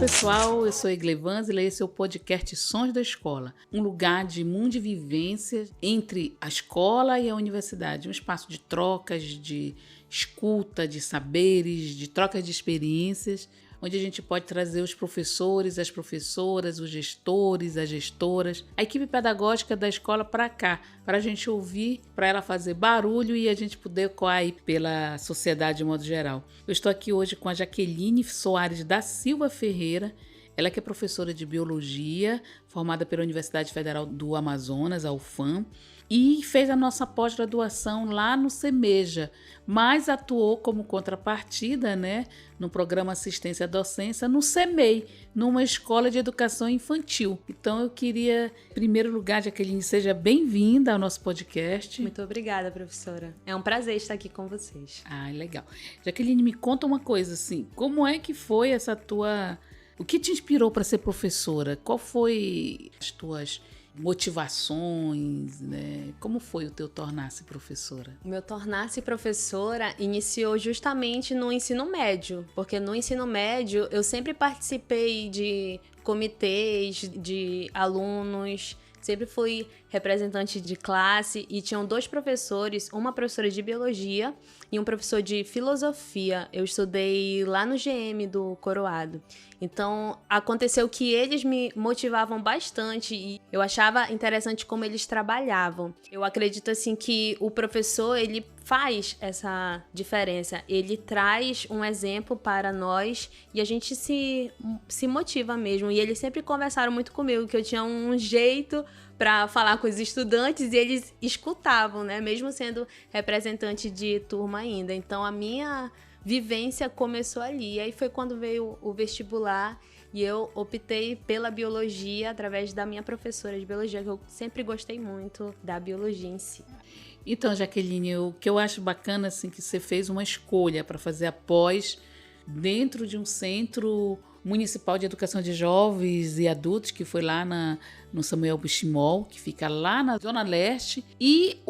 pessoal, eu sou Eglevans e esse é o podcast Sons da Escola, um lugar de mundo de vivência entre a escola e a universidade, um espaço de trocas, de escuta, de saberes, de trocas de experiências, onde a gente pode trazer os professores, as professoras, os gestores, as gestoras, a equipe pedagógica da escola para cá, para a gente ouvir, para ela fazer barulho e a gente poder ecoar aí pela sociedade de modo geral. Eu estou aqui hoje com a Jaqueline Soares da Silva Ferreira. Ela que é professora de Biologia, formada pela Universidade Federal do Amazonas, a UFAM, e fez a nossa pós-graduação lá no CEMEJA, mas atuou como contrapartida, no programa Assistência à Docência, no CEMEI, numa escola de educação infantil. Então eu queria, em primeiro lugar, Jaqueline, seja bem-vinda ao nosso podcast. Muito obrigada, professora. É um prazer estar aqui com vocês. Ah, legal. Jaqueline, me conta uma coisa, assim, como é que foi essa tua... O que te inspirou para ser professora? Qual foi as tuas motivações, Como foi o teu tornar-se professora? O meu tornar-se professora iniciou justamente no ensino médio, porque no ensino médio eu sempre participei de comitês, de alunos, sempre fui representante de classe e tinham 2 professores, uma professora de biologia e um professor de filosofia. Eu estudei lá no GM do Coroado. Então, aconteceu que eles me motivavam bastante e eu achava interessante como eles trabalhavam. Eu acredito, assim, que o professor, ele faz essa diferença. Ele traz um exemplo para nós e a gente se motiva mesmo. E eles sempre conversaram muito comigo, que eu tinha um jeito para falar com os estudantes e eles escutavam, mesmo sendo representante de turma ainda. Então, a minha vivência começou ali. E aí foi quando veio o vestibular e eu optei pela biologia através da minha professora de biologia, que eu sempre gostei muito da biologia em si. Então, Jaqueline, o que eu acho bacana, assim, que você fez uma escolha para fazer a pós dentro de um centro municipal de educação de jovens e adultos, que foi lá no Samuel Buchimol, que fica lá na Zona Leste, e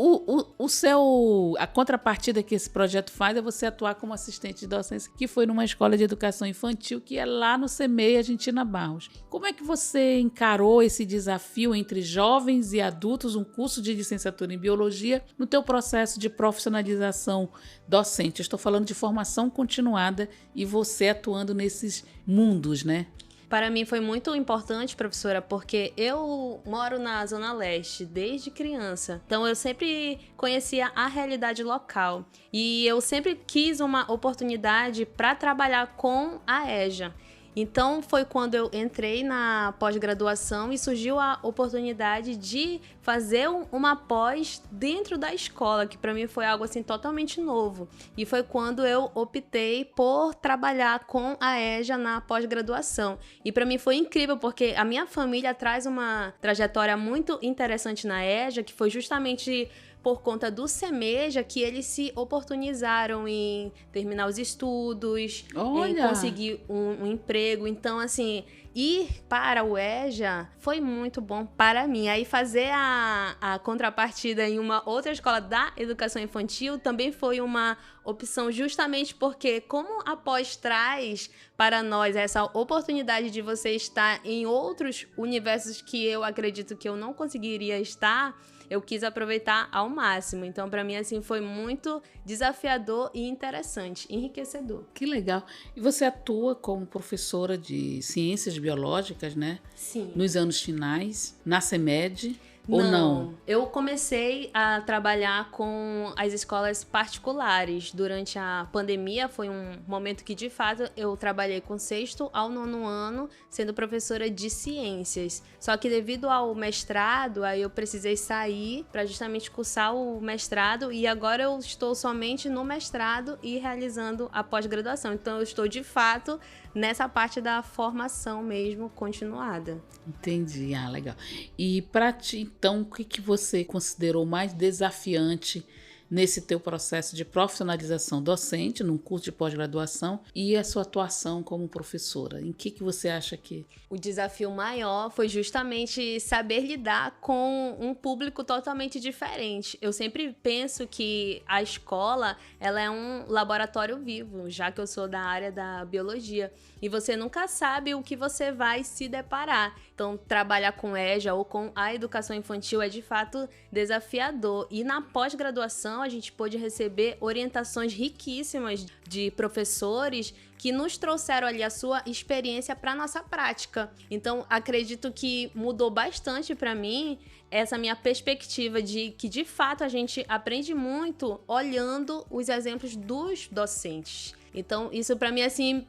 a contrapartida que esse projeto faz é você atuar como assistente de docência, que foi numa escola de educação infantil, que é lá no CEMEI Argentina Barros. Como é que você encarou esse desafio entre jovens e adultos, um curso de licenciatura em biologia, no teu processo de profissionalização docente? Eu estou falando de formação continuada e você atuando nesses mundos, Para mim foi muito importante, professora, porque eu moro na Zona Leste desde criança. Então eu sempre conhecia a realidade local e eu sempre quis uma oportunidade para trabalhar com a EJA. Então foi quando eu entrei na pós-graduação e surgiu a oportunidade de fazer uma pós dentro da escola, que para mim foi algo assim totalmente novo. E foi quando eu optei por trabalhar com a EJA na pós-graduação. E para mim foi incrível, porque a minha família traz uma trajetória muito interessante na EJA, que foi justamente por conta do CEMEJA, que eles se oportunizaram em terminar os estudos, em conseguir um emprego. Então, assim, ir para o EJA foi muito bom para mim. Aí fazer a contrapartida em uma outra escola da educação infantil também foi uma opção, justamente porque como a pós traz para nós essa oportunidade de você estar em outros universos que eu acredito que eu não conseguiria estar, eu quis aproveitar ao máximo. Então, para mim, assim, foi muito desafiador e interessante, enriquecedor. Que legal. E você atua como professora de ciências biológicas, Sim. Nos anos finais, na CEMED, ou não? Eu comecei a trabalhar com as escolas particulares. Durante a pandemia, foi um momento que, de fato, eu trabalhei com 6º ao 9º ano, sendo professora de ciências. Só que devido ao mestrado, aí eu precisei sair para justamente cursar o mestrado e agora eu estou somente no mestrado e realizando a pós-graduação. Então, eu estou, de fato, nessa parte da formação mesmo continuada. Entendi, legal. E para ti, então, o que você considerou mais desafiante nesse teu processo de profissionalização docente, num curso de pós-graduação, e a sua atuação como professora? Em que você acha que... O desafio maior foi justamente saber lidar com um público totalmente diferente. Eu sempre penso que a escola, ela é um laboratório vivo, já que eu sou da área da biologia. E você nunca sabe o que você vai se deparar. Então, trabalhar com EJA ou com a educação infantil é, de fato, desafiador. E na pós-graduação, a gente pôde receber orientações riquíssimas de professores que nos trouxeram ali a sua experiência para a nossa prática. Então, acredito que mudou bastante para mim essa minha perspectiva de que, de fato, a gente aprende muito olhando os exemplos dos docentes. Então, isso para mim, assim,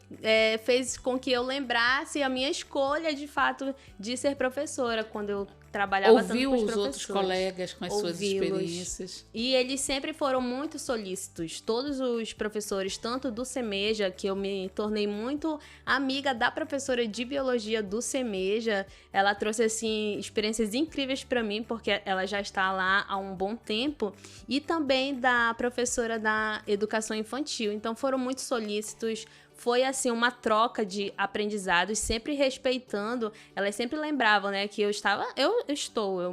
fez com que eu lembrasse a minha escolha, de fato, de ser professora, quando eu trabalhava tanto com os professores. Ouviu os outros colegas com as suas experiências. E eles sempre foram muito solícitos. Todos os professores, tanto do CEMEJA, que eu me tornei muito amiga da professora de biologia do CEMEJA, ela trouxe, assim, experiências incríveis para mim, porque ela já está lá há um bom tempo, e também da professora da educação infantil. Então, foram muito solícitos. Foi, assim, uma troca de aprendizados, sempre respeitando. Elas sempre lembravam, né, que eu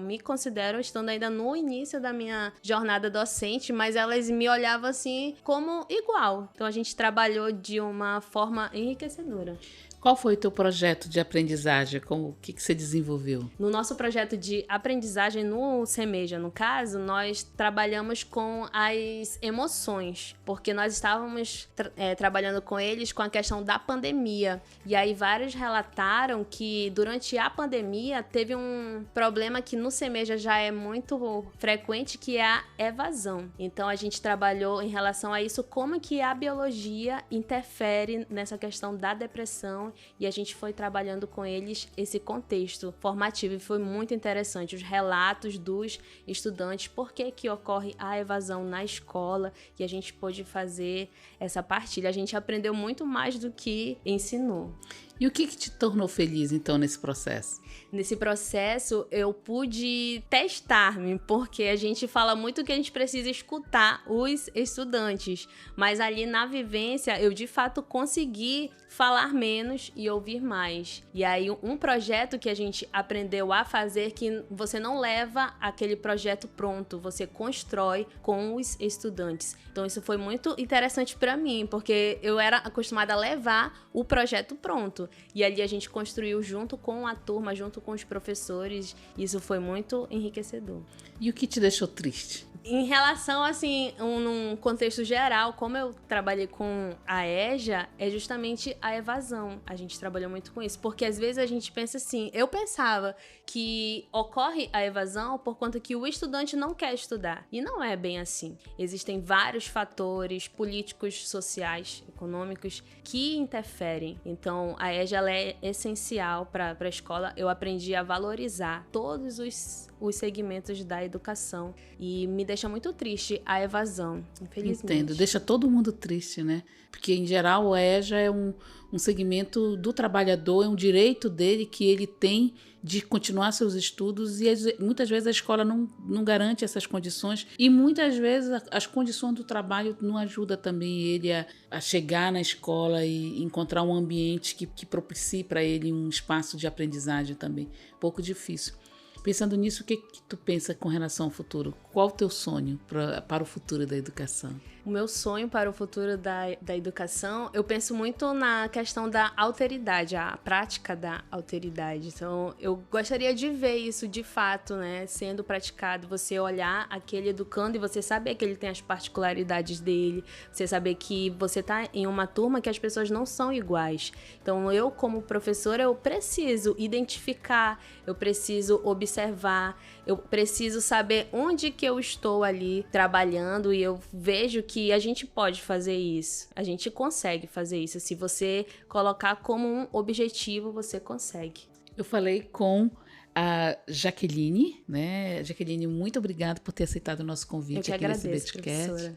me considero estando ainda no início da minha jornada docente, mas elas me olhavam, assim, como igual. Então, a gente trabalhou de uma forma enriquecedora. Qual foi o teu projeto de aprendizagem? O que você desenvolveu? No nosso projeto de aprendizagem no CEMEJA, no caso, nós trabalhamos com as emoções, porque nós estávamos trabalhando com eles com a questão da pandemia. E aí vários relataram que durante a pandemia teve um problema que no CEMEJA já é muito frequente, que é a evasão. Então a gente trabalhou em relação a isso, como que a biologia interfere nessa questão da depressão, e a gente foi trabalhando com eles esse contexto formativo, e foi muito interessante os relatos dos estudantes, por que ocorre a evasão na escola, e a gente pôde fazer essa partilha. A gente aprendeu muito mais do que ensinou. E o que te tornou feliz, então, nesse processo? Nesse processo, eu pude testar-me, porque a gente fala muito que a gente precisa escutar os estudantes, mas ali na vivência, eu de fato consegui falar menos e ouvir mais. E aí, um projeto que a gente aprendeu a fazer, que você não leva aquele projeto pronto, você constrói com os estudantes. Então, isso foi muito interessante para mim, porque eu era acostumada a levar o projeto pronto. E ali a gente construiu junto com a turma, junto com os professores. Isso foi muito enriquecedor. E o que te deixou triste? Em relação, assim, num contexto geral, como eu trabalhei com a EJA, é justamente a evasão. A gente trabalhou muito com isso, porque às vezes a gente pensa assim, eu pensava que ocorre a evasão por conta que o estudante não quer estudar. E não é bem assim. Existem vários fatores políticos, sociais, econômicos que interferem. Então, a EJA ela é essencial para a escola. Eu aprendi a valorizar todos os segmentos da educação, e me deixa muito triste a evasão, infelizmente. Entendo, deixa todo mundo triste, né? Porque, em geral, o EJA é um segmento do trabalhador, é um direito dele que ele tem de continuar seus estudos, e muitas vezes a escola não garante essas condições, e muitas vezes as condições do trabalho não ajudam também ele a chegar na escola e encontrar um ambiente que propicie para ele um espaço de aprendizagem também. Pouco difícil. Pensando nisso, o que tu pensa com relação ao futuro? Qual o teu sonho para o futuro da educação? O meu sonho para o futuro da educação, eu penso muito na questão da alteridade, a prática da alteridade. Então, eu gostaria de ver isso de fato, né, sendo praticado. Você olhar aquele educando e você saber que ele tem as particularidades dele, você saber que você está em uma turma que as pessoas não são iguais. Então, eu, como professora, eu preciso identificar, eu preciso observar, eu preciso saber onde que eu estou ali trabalhando, e eu vejo que a gente pode fazer isso, a gente consegue fazer isso. Se você colocar como um objetivo, você consegue. Eu falei com a Jaqueline, né? Jaqueline, muito obrigada por ter aceitado o nosso convite aqui nesse Betcast.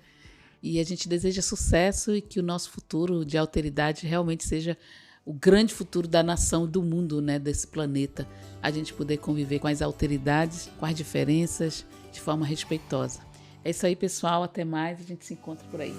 E a gente deseja sucesso e que o nosso futuro de alteridade realmente seja o grande futuro da nação, do mundo, né, desse planeta. A gente poder conviver com as alteridades, com as diferenças, de forma respeitosa. É isso aí, pessoal. Até mais. A gente se encontra por aí.